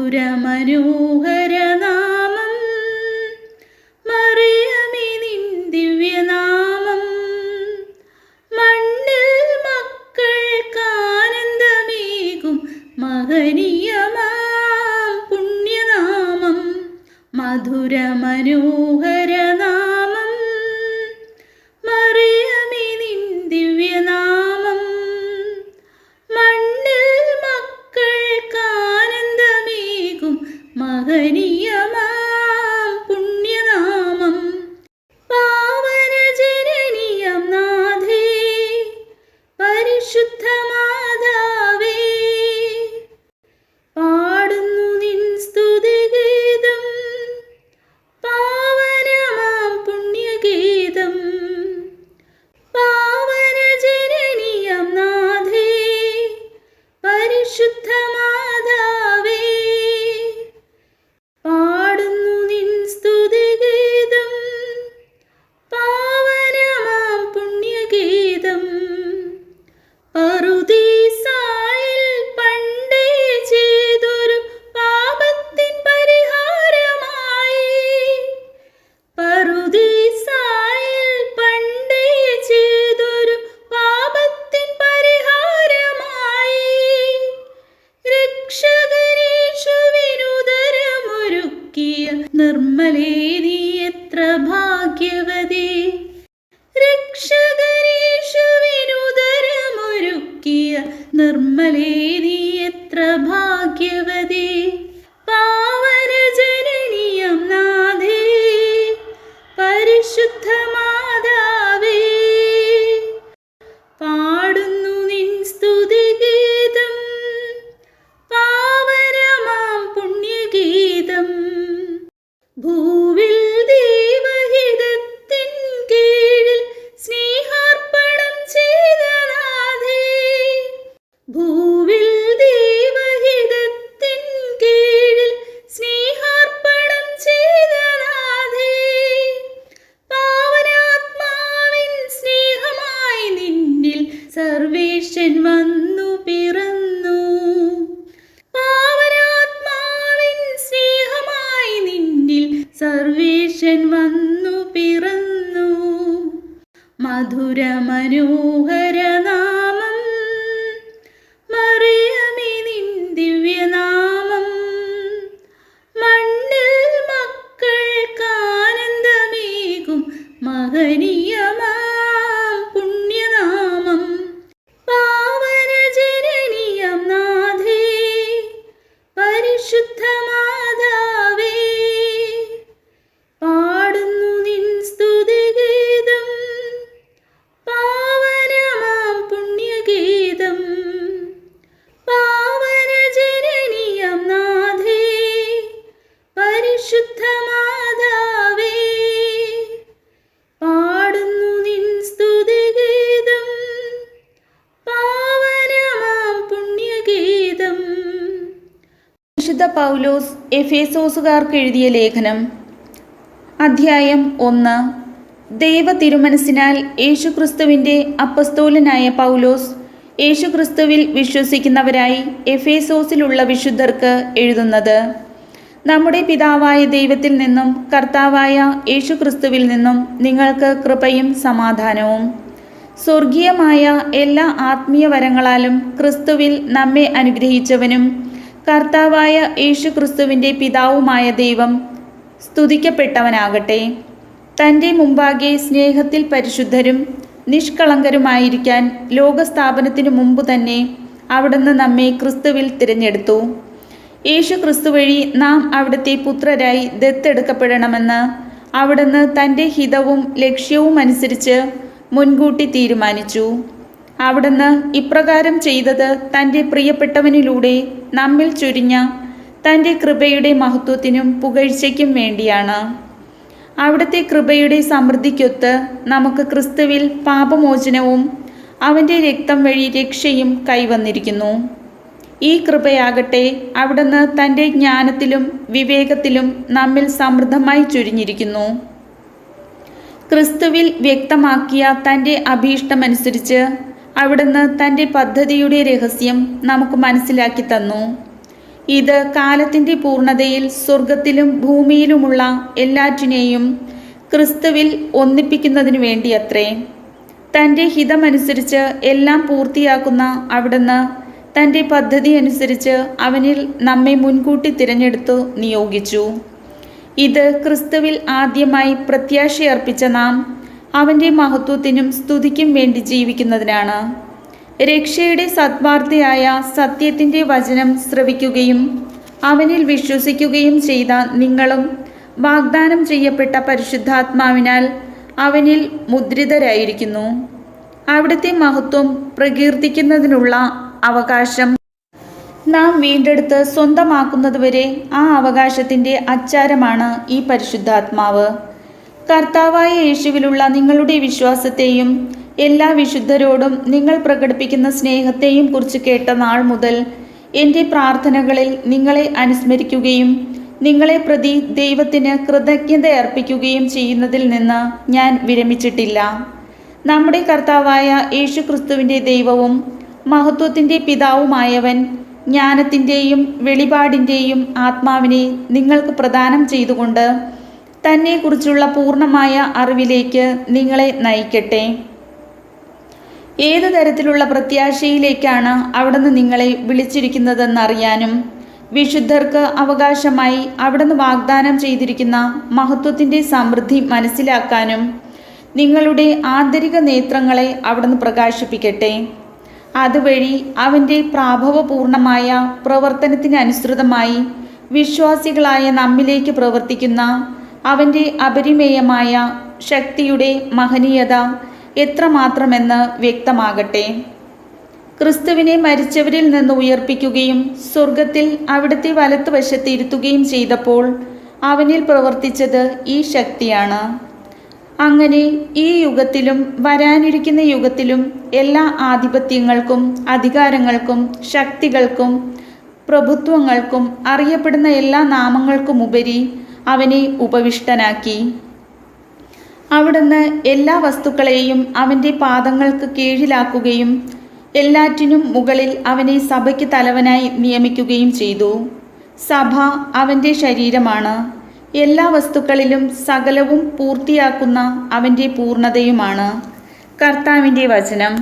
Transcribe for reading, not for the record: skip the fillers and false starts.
മധുരമനോഹരനാമം മറിയമേ നിൻ ദിവ്യനാമം മണ്ണിൽ മക്കൾക്കാനന്ദമേകും മഹനീയമാം പുണ്യനാമം മധുരമനോഹരനാമം മറിയമേ നിൻ ദിവ്യനാമം മണ്ണിൽ മക്കൾക്കാനന്ദമേകും മഹനീയമാം പുണ്യനാമം പാവനജനനീയം നാഥേ പരിശുദ്ധ മാതാവേ പാടുന്നു നിൻ സ്തുതിഗീതം പാവനമാം പുണ്യഗീതം പാവനജനനീയം നാഥേ പരിശുദ്ധ മാതാവേ പാടുന്നു നിൻ സ്തുതിഗീതം പാവനമാം പുണ്യഗീതം പറുദീസായിൽ പണ്ടേ ചെയ്തൊരു പാപത്തിൻ പരിഹാരമായി പറുദീസായിൽ പണ്ടേ ചെയ്തൊരു പാപത്തിൻ പരിഹാരമായി രക്ഷകനീശുവിനുദരമൊരുക്കിയ നിർമ്മലേ നീ എത്ര ഭാഗ്യവതി രക്ഷകനീശുവിനുദരമൊരുക്കിയ നിർമ്മലേ നീ എത്ര ഭാഗ്യവതി പാവനജനനീയം നാഥേ പരിശുദ്ധ മാതാവേ പാടുന്നു നിൻ സ്തുതിഗീതം പാവനമാം പുണ്യഗീതം ഭൂവിൽ ദൈവഹിതത്തിൻ കീഴിൽ സ്നേഹാർപ്പണം ചെയ്ത നാഥേ ഭൂവിൽ ദൈവഹിതത്തിൻ കീഴിൽ സ്നേഹാർപ്പണം ചെയ്ത നാഥേ പാവനാത്മാവിൻ സ്നേഹമായി നിന്നിൽ സർവേശ്വൻ വന്നു പിറന്നു പാവനാത്മാവിൻ സ്നേഹമായി നിന്നിൽ സർവേശ്വൻ വന്നു പിറന്നു മധുരമനോഹരനാമം മറിയമേ നിൻ ദിവ്യനാമം മണ്ണിൽ മക്കൾക്കാനന്ദമേകും മഹനീയമാം പുണ്യനാമം പാവനജനനീയം നാഥേ പരിശുദ്ധ മാതാവേ പാടുന്നു നിൻ സ്തുതിഗീതം പാവനമാം പുണ്യഗീതം പാവനജനനീയം നാഥേ പരിശുദ്ധ മാതാവേ പാടുന്നു നിൻ സ്തുതിഗീതം പാവനമാം പുണ്യഗീതം. വിശുദ്ധ പൗലോസ് എഫേസോസുകാർക്ക് എഴുതിയ ലേഖനം അധ്യായം 1. ദൈവ തിരുമനസ്സിനാൽ യേശുക്രിസ്തുവിൻ്റെ അപ്പസ്തോലനായ പൗലോസ് യേശുക്രിസ്തുവിൽ വിശ്വസിക്കുന്നവരായി എഫേസോസിലുള്ള വിശുദ്ധർക്ക് എഴുതുന്നത്. നമ്മുടെ പിതാവായ ദൈവത്തിൽ നിന്നും കർത്താവായ യേശുക്രിസ്തുവിൽ നിന്നും നിങ്ങൾക്ക് കൃപയും സമാധാനവും. സ്വർഗീയമായ എല്ലാ ആത്മീയ വരങ്ങളാലും ക്രിസ്തുവിൽ നമ്മെ അനുഗ്രഹിച്ചവനും കർത്താവായ യേശുക്രിസ്തുവിൻ്റെ പിതാവുമായ ദൈവം സ്തുതിക്കപ്പെട്ടവനാകട്ടെ. തൻ്റെ മുമ്പാകെ സ്നേഹത്തിൽ പരിശുദ്ധരും നിഷ്കളങ്കരുമായിരിക്കാൻ ലോകസ്ഥാപനത്തിനു മുമ്പ് തന്നെ അവിടുന്ന് നമ്മെ ക്രിസ്തുവിൽ തിരഞ്ഞെടുത്തു. യേശു ക്രിസ്തു വഴി നാം അവിടുത്തെ പുത്രരായി ദത്തെടുക്കപ്പെടണമെന്ന് അവിടുന്ന് തൻ്റെ ഹിതവും ലക്ഷ്യവും അനുസരിച്ച് മുൻകൂട്ടി തീരുമാനിച്ചു. അവിടുന്ന് ഇപ്രകാരം ചെയ്തത് തൻ്റെ പ്രിയപ്പെട്ടവനിലൂടെ നമ്മിൽ ചൊരിഞ്ഞ തൻ്റെ കൃപയുടെ മഹത്വത്തിനും പുകഴ്ചയ്ക്കും വേണ്ടിയാണ്. അവിടുത്തെ കൃപയുടെ സമൃദ്ധിക്കൊത്ത് നമുക്ക് ക്രിസ്തുവിൽ പാപമോചനവും അവൻ്റെ രക്തം വഴി രക്ഷയും കൈവന്നിരിക്കുന്നു. ഈ കൃപയാകട്ടെ അവിടുന്ന് തൻ്റെ ജ്ഞാനത്തിലും വിവേകത്തിലും നമ്മിൽ സമൃദ്ധമായി ചൊരിഞ്ഞിരിക്കുന്നു. ക്രിസ്തുവിൽ വ്യക്തമാക്കിയ തൻ്റെ അഭീഷ്ടമനുസരിച്ച് അവിടുന്ന് തൻ്റെ പദ്ധതിയുടെ രഹസ്യം നമുക്ക് മനസ്സിലാക്കി തന്നു. ഇത് കാലത്തിൻ്റെ പൂർണ്ണതയിൽ സ്വർഗത്തിലും ഭൂമിയിലുമുള്ള എല്ലാറ്റിനെയും ക്രിസ്തുവിൽ ഒന്നിപ്പിക്കുന്നതിനു വേണ്ടിയത്രേ. തൻ്റെ ഹിതമനുസരിച്ച് എല്ലാം പൂർത്തിയാക്കുന്ന അവിടുന്ന് തൻ്റെ പദ്ധതി അനുസരിച്ച് അവനിൽ നമ്മെ മുൻകൂട്ടി തിരഞ്ഞെടുത്തു നിയോഗിച്ചു. ഇത് ക്രിസ്തുവിൽ ആദ്യമായി പ്രത്യാശയർപ്പിച്ച നാം അവൻ്റെ മഹത്വത്തിനും സ്തുതിക്കും വേണ്ടി ജീവിക്കുന്നതിനാണ്. രക്ഷയുടെ സദ്വാർത്തയായ സത്യത്തിൻ്റെ വചനം ശ്രവിക്കുകയും അവനിൽ വിശ്വസിക്കുകയും ചെയ്ത നിങ്ങളും വാഗ്ദാനം ചെയ്യപ്പെട്ട പരിശുദ്ധാത്മാവിനാൽ അവനിൽ മുദ്രിതരായിരിക്കുന്നു. അവിടുത്തെ മഹത്വം പ്രകീർത്തിക്കുന്നതിനുള്ള അവകാശം നാം വീണ്ടെടുത്ത് സ്വന്തമാക്കുന്നതുവരെ ആ അവകാശത്തിൻ്റെ അച്ചാരമാണ് ഈ പരിശുദ്ധാത്മാവ്. കർത്താവായ യേശുവിലുള്ള നിങ്ങളുടെ വിശ്വാസത്തെയും എല്ലാ വിശുദ്ധരോടും നിങ്ങൾ പ്രകടിപ്പിക്കുന്ന സ്നേഹത്തെയും കുറിച്ച് കേട്ട നാൾ മുതൽ എൻ്റെ പ്രാർത്ഥനകളിൽ നിങ്ങളെ അനുസ്മരിക്കുകയും നിങ്ങളെ പ്രതി ദൈവത്തിന് കൃതജ്ഞത അർപ്പിക്കുകയും ചെയ്യുന്നതിൽ നിന്ന് ഞാൻ വിരമിച്ചിട്ടില്ല. നമ്മുടെ കർത്താവായ യേശു ക്രിസ്തുവിൻ്റെ ദൈവവും മഹത്വത്തിൻ്റെ പിതാവുമായവൻ ജ്ഞാനത്തിൻ്റെയും വെളിപാടിൻ്റെയും ആത്മാവിനെ നിങ്ങൾക്ക് പ്രദാനം ചെയ്തുകൊണ്ട് തന്നെക്കുറിച്ചുള്ള പൂർണ്ണമായ അറിവിലേക്ക് നിങ്ങളെ നയിക്കട്ടെ. ഏതു തരത്തിലുള്ള പ്രത്യാശയിലേക്കാണ് അവിടുന്ന് നിങ്ങളെ വിളിച്ചിരിക്കുന്നതെന്നറിയാനും വിശുദ്ധർക്ക് അവകാശമായി അവിടുന്ന് വാഗ്ദാനം ചെയ്തിരിക്കുന്ന മഹത്വത്തിൻ്റെ സമൃദ്ധി മനസ്സിലാക്കാനും നിങ്ങളുടെ ആന്തരിക നേത്രങ്ങളെ അവിടുന്ന് പ്രകാശിപ്പിക്കട്ടെ. അതുവഴി അവൻ്റെ പ്രാഭവപൂർണമായ പ്രവർത്തനത്തിനനുസൃതമായി വിശ്വാസികളായ നമ്മിലേക്ക് പ്രവർത്തിക്കുന്ന അവൻ്റെ അപരിമേയമായ ശക്തിയുടെ മഹനീയത എത്രമാത്രമെന്ന് വ്യക്തമാകട്ടെ. ക്രിസ്തുവിനെ മരിച്ചവരിൽ നിന്ന് ഉയർപ്പിക്കുകയും സ്വർഗത്തിൽ അവിടുത്തെ വലത്തുവശത്ത് ഇരുത്തുകയും ചെയ്തപ്പോൾ അവനിൽ പ്രവർത്തിച്ചത് ഈ ശക്തിയാണ്. അങ്ങനെ ഈ യുഗത്തിലും വരാനിരിക്കുന്ന യുഗത്തിലും എല്ലാ ആധിപത്യങ്ങൾക്കും അധികാരങ്ങൾക്കും ശക്തികൾക്കും പ്രഭുത്വങ്ങൾക്കും അറിയപ്പെടുന്ന എല്ലാ നാമങ്ങൾക്കുമുപരി അവനെ ഉപവിഷ്ടനാക്കി. അവിടുന്ന് എല്ലാ വസ്തുക്കളെയും അവൻ്റെ പാദങ്ങൾക്ക് കീഴിലാക്കുകയും എല്ലാറ്റിനും മുകളിൽ അവനെ സഭയ്ക്ക് തലവനായി നിയമിക്കുകയും ചെയ്തു. സഭ അവൻ്റെ ശരീരമാണ്. എല്ലാ വസ്തുക്കളിലും സകലവും പൂർത്തിയാക്കുന്ന അവൻ്റെ പൂർണ്ണതയുമാണ്. കർത്താവിൻ്റെ വചനം.